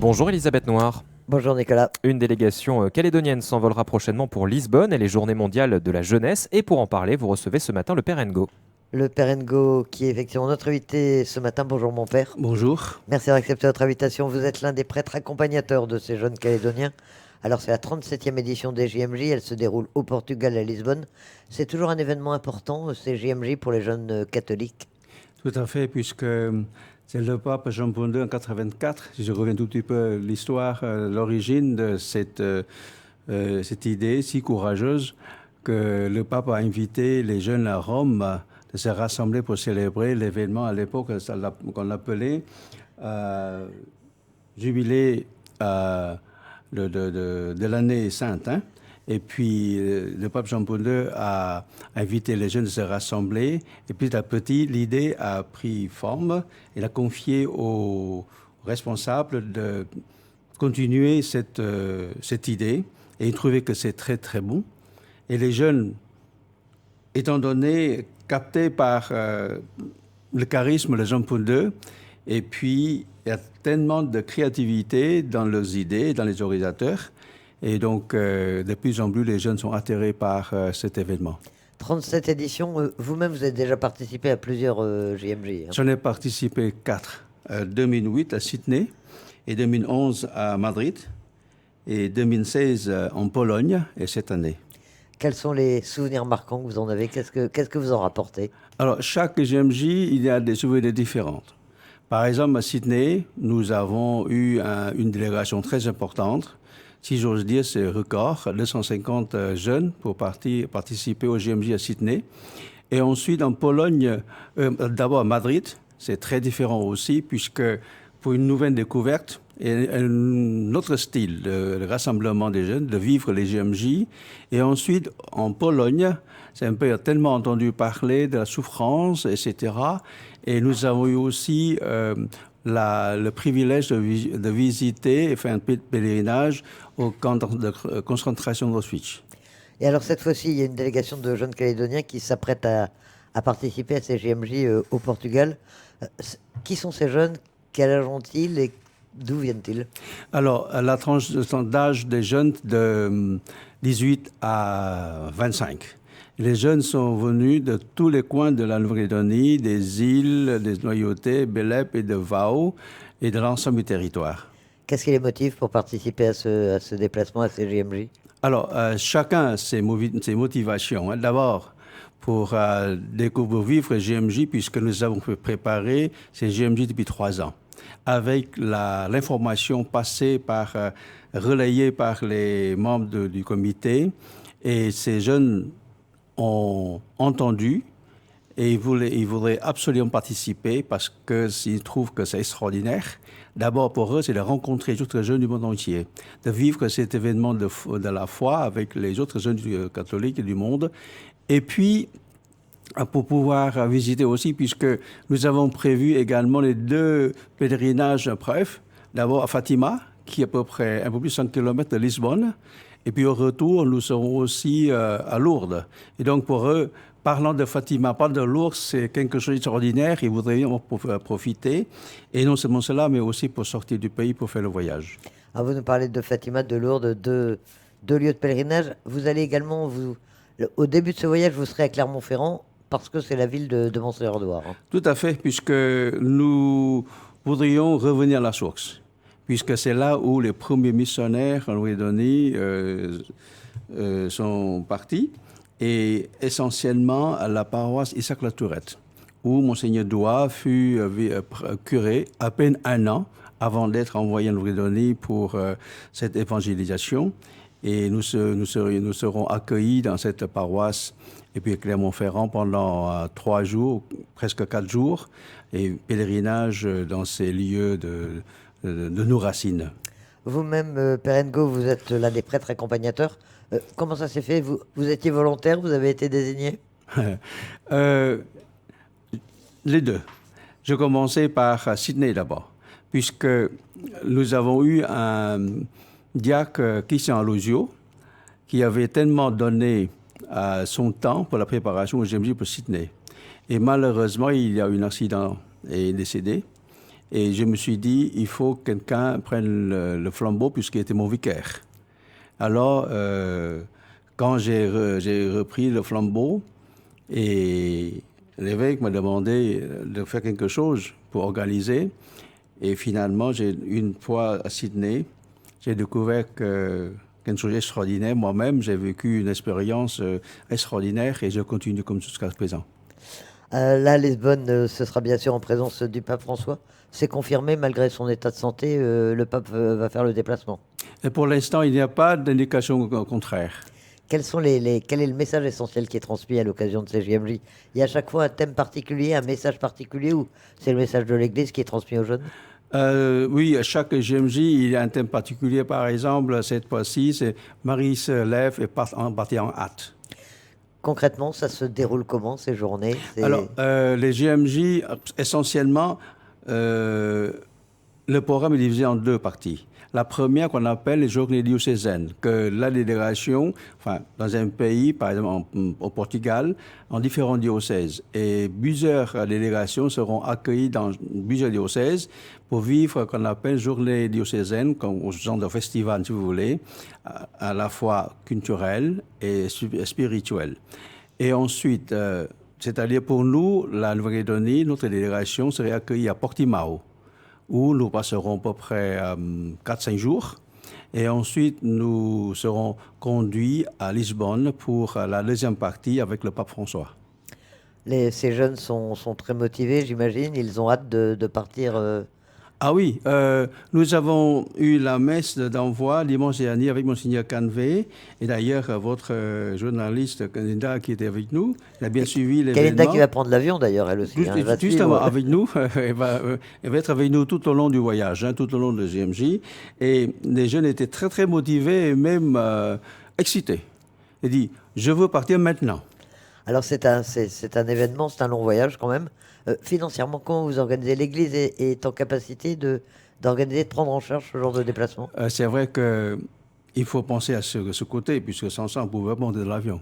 Bonjour Elisabeth Noir. Bonjour Nicolas. Une délégation calédonienne s'envolera prochainement pour Lisbonne et les Journées mondiales de la jeunesse. Et pour en parler, vous recevez ce matin le Père Ngo. Le Père Ngo, qui est effectivement notre invité ce matin. Bonjour mon père. Bonjour. Merci d'avoir accepté notre invitation. Vous êtes l'un des prêtres accompagnateurs de ces jeunes Calédoniens. Alors c'est la 37e édition des JMJ, elle se déroule au Portugal, à Lisbonne. C'est toujours un événement important, ces JMJ, pour les jeunes catholiques. Tout à fait, puisque c'est le pape Jean-Paul II en 84. Si je reviens tout petit peu l'histoire, l'origine de cette idée si courageuse que le pape a invité les jeunes à Rome de se rassembler pour célébrer l'événement à l'époque qu'on appelait Jubilé de l'année sainte. Hein. Et puis, le pape Jean-Paul II a invité les jeunes à se rassembler. Et petit à petit, l'idée a pris forme. Il a confié aux responsables de continuer cette idée. Et il trouvait que c'est très, très bon. Et les jeunes, étant donné, captés par le charisme de Jean-Paul II, et puis il y a tellement de créativité dans leurs idées, dans les organisateurs. Et donc, de plus en plus, les jeunes sont attirés par cet événement. 37 éditions, vous-même, vous avez déjà participé à plusieurs JMJ. J'en ai participé 4. 2008 à Sydney, et 2011 à Madrid, et 2016 en Pologne, et cette année. Quels sont les souvenirs marquants que vous en avez? Qu'est-ce que vous en rapportez? Alors, chaque JMJ, il y a des souvenirs différents. Par exemple, à Sydney, nous avons eu une délégation très importante. Si j'ose dire, c'est record, 250 jeunes pour participer au JMJ à Sydney. Et ensuite, en Pologne, d'abord à Madrid, c'est très différent aussi, puisque pour une nouvelle découverte, et un autre style de rassemblement des jeunes, de vivre les JMJ. Et ensuite, en Pologne, c'est un peu tellement entendu parler de la souffrance, etc. Et nous avons eu aussi le privilège de visiter et faire un pèlerinage au camp de concentration d'Auschwitz. Et alors cette fois-ci, il y a une délégation de jeunes Calédoniens qui s'apprête à participer à ces JMJ au Portugal. Qui sont ces jeunes? Quel âge ont-ils et d'où viennent-ils? Alors, la tranche d'âge des jeunes de 18 à 25. Les jeunes sont venus de tous les coins de la Nouvelle-Calédonie, des îles, des Noyautés, Belep et de Vao, et de l'ensemble du territoire. Qu'est-ce qui les motive pour participer à ce déplacement, à ces JMJ? Alors, chacun a ses motivations. Hein. D'abord, pour découvrir vivre JMJ, puisque nous avons préparé ces JMJ depuis 3 ans, avec l'information passée relayée par les membres du comité. Et ces jeunes ont entendu et ils voudraient absolument participer parce qu'ils trouvent que c'est extraordinaire. D'abord, pour eux, c'est de rencontrer les autres jeunes du monde entier, de vivre cet événement de la foi avec les autres jeunes catholiques du monde. Et puis, pour pouvoir visiter aussi, puisque nous avons prévu également les 2 pèlerinages preuves. D'abord à Fatima, qui est à peu près un peu plus de 100 km de Lisbonne. Et puis au retour, nous serons aussi à Lourdes. Et donc pour eux, parlant de Fatima, pas de Lourdes, c'est quelque chose d'extraordinaire. Ils voudraient en profiter. Et non seulement cela, mais aussi pour sortir du pays, pour faire le voyage. Alors vous nous parlez de Fatima, de Lourdes, deux lieux de pèlerinage. Vous allez également, au début de ce voyage, vous serez à Clermont-Ferrand, parce que c'est la ville de Montségur-Douar. Tout à fait, puisque nous voudrions revenir à la source, puisque c'est là où les premiers missionnaires en Nouvelle-Calédonie sont partis, et essentiellement à la paroisse Isaac-la-Tourette, où Monseigneur Douar fut curé à peine 1 an avant d'être envoyé en Nouvelle-Calédonie pour cette évangélisation. Et nous serons accueillis dans cette paroisse et puis Clermont-Ferrand pendant 3 jours, presque 4 jours, et pèlerinage dans ces lieux de nos racines. Vous-même, Père Ngo, vous êtes l'un des prêtres accompagnateurs. Comment ça s'est fait? Vous étiez volontaire, vous avez été désigné? Les 2. Je commençais par Sydney d'abord, puisque nous avons eu un diacre, Christian Alosio, qui avait tellement donné son temps pour la préparation au JMJ pour Sydney. Et malheureusement, il y a eu un accident et il est décédé. Et je me suis dit, il faut que quelqu'un prenne le flambeau puisqu'il était mon vicaire. Alors, quand j'ai repris le flambeau, et l'évêque m'a demandé de faire quelque chose pour organiser. Et finalement, une fois à Sydney, j'ai découvert quelque chose d'extraordinaire. Moi-même, j'ai vécu une expérience extraordinaire et je continue comme jusqu'à présent. Là, Lisbonne, ce sera bien sûr en présence du pape François. C'est confirmé, malgré son état de santé, le pape va faire le déplacement. Et pour l'instant, il n'y a pas d'indication contraire. Quel est le message essentiel qui est transmis à l'occasion de ces JMJ? Il y a à chaque fois un thème particulier, un message particulier, ou c'est le message de l'Église qui est transmis aux jeunes? Oui, à chaque GMJ, il y a un thème particulier. Par exemple, cette fois-ci, c'est Marie se lève et part en hâte. Concrètement, ça se déroule comment, ces journées? Alors, les GMJ, essentiellement, le programme est divisé en deux parties. La première qu'on appelle les journées diocésaines, que la délégation, enfin, dans un pays, par exemple au Portugal, en différents diocèses. Et plusieurs délégations seront accueillies dans plusieurs diocèses pour vivre ce qu'on appelle journée diocésaine, comme au genre de festival, si vous voulez, à la fois culturel et spirituel. Et ensuite, c'est-à-dire pour nous, la Nouvelle-Calédonie, notre délégation serait accueillie à Portimao, où nous passerons à peu près 4-5 jours. Et ensuite, nous serons conduits à Lisbonne pour la deuxième partie avec le pape François. Ces jeunes sont très motivés, j'imagine. Ils ont hâte de partir. Ah oui, nous avons eu la messe d'envoi dimanche dernier avec Monseigneur Canvé. Et d'ailleurs, votre journaliste Kalinda qui était avec nous, il a bien suivi l'événement. Kalinda qui va prendre l'avion d'ailleurs, elle aussi. Justement, avec nous. Elle va être avec nous tout au long du voyage, tout au long de GMJ. Et les jeunes étaient très, très motivés et même excités. Ils disent, je veux partir maintenant. Alors c'est un événement, c'est un long voyage quand même. Financièrement, comment vous organisez? L'Église est en capacité d'organiser, de prendre en charge ce genre de déplacement? C'est vrai qu'il faut penser à ce côté, puisque sans ça, on pouvait monter de l'avion.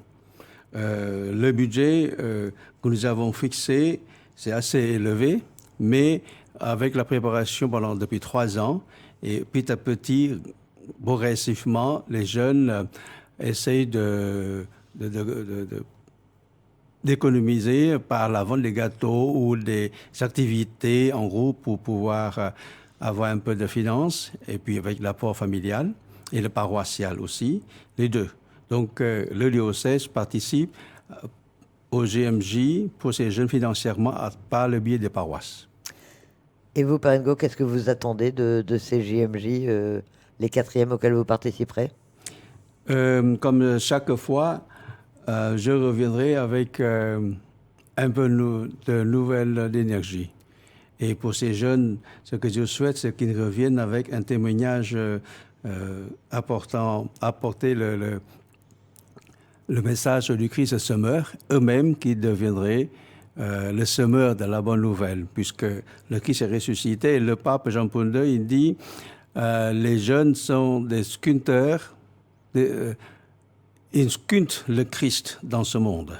Le budget que nous avons fixé, c'est assez élevé, mais avec la préparation depuis 3 ans, et petit à petit, progressivement, les jeunes essayent d'économiser par la vente des gâteaux ou des activités en groupe pour pouvoir avoir un peu de finances, et puis avec l'apport familial et le paroissial aussi, les deux. Donc le diocèse participe au GMJ pour ces jeunes financièrement par le biais des paroisses. Et vous, Père Ngo, qu'est-ce que vous attendez de ces JMJ, les 4e auxquels vous participerez? Comme chaque fois, je reviendrai avec un peu de nouvelles d'énergie. Et pour ces jeunes, ce que je souhaite, c'est qu'ils reviennent avec un témoignage apporter le message du Christ semeur, eux-mêmes qui deviendraient le semeur de la bonne nouvelle, puisque le Christ est ressuscité. Et le pape Jean-Paul II, il dit les jeunes sont des sculpteurs, ils sculptent le Christ dans ce monde.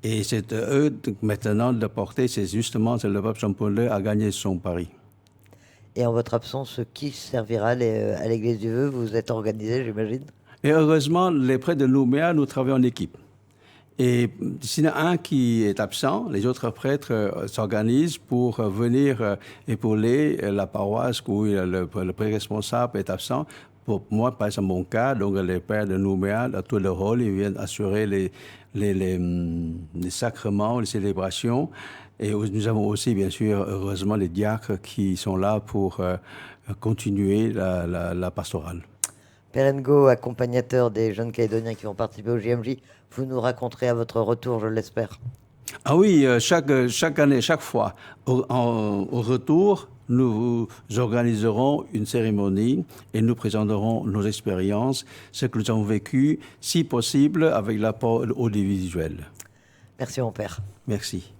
Et c'est eux maintenant de porter, c'est le pape Jean-Paul II a gagné son pari. Et en votre absence, qui servira à l'Église du Vœu? Vous êtes organisé, j'imagine? Et heureusement, les prêtres de Nouméa, nous travaillons en équipe. Et s'il y en a un qui est absent, les autres prêtres s'organisent pour venir épauler la paroisse où le prêtre responsable est absent. Pour moi, par exemple, mon cas, donc les pères de Nouméa, à tout le rôle, ils viennent assurer les sacrements, les célébrations. Et nous avons aussi, bien sûr, heureusement, les diacres qui sont là pour continuer la pastorale. Père Ngo, accompagnateur des jeunes Calédoniens qui vont participer au JMJ, vous nous raconterez à votre retour, je l'espère. Ah oui, chaque année, chaque fois, au retour, nous organiserons une cérémonie et nous présenterons nos expériences, ce que nous avons vécu, si possible, avec l'apport audiovisuel. Merci mon père. Merci.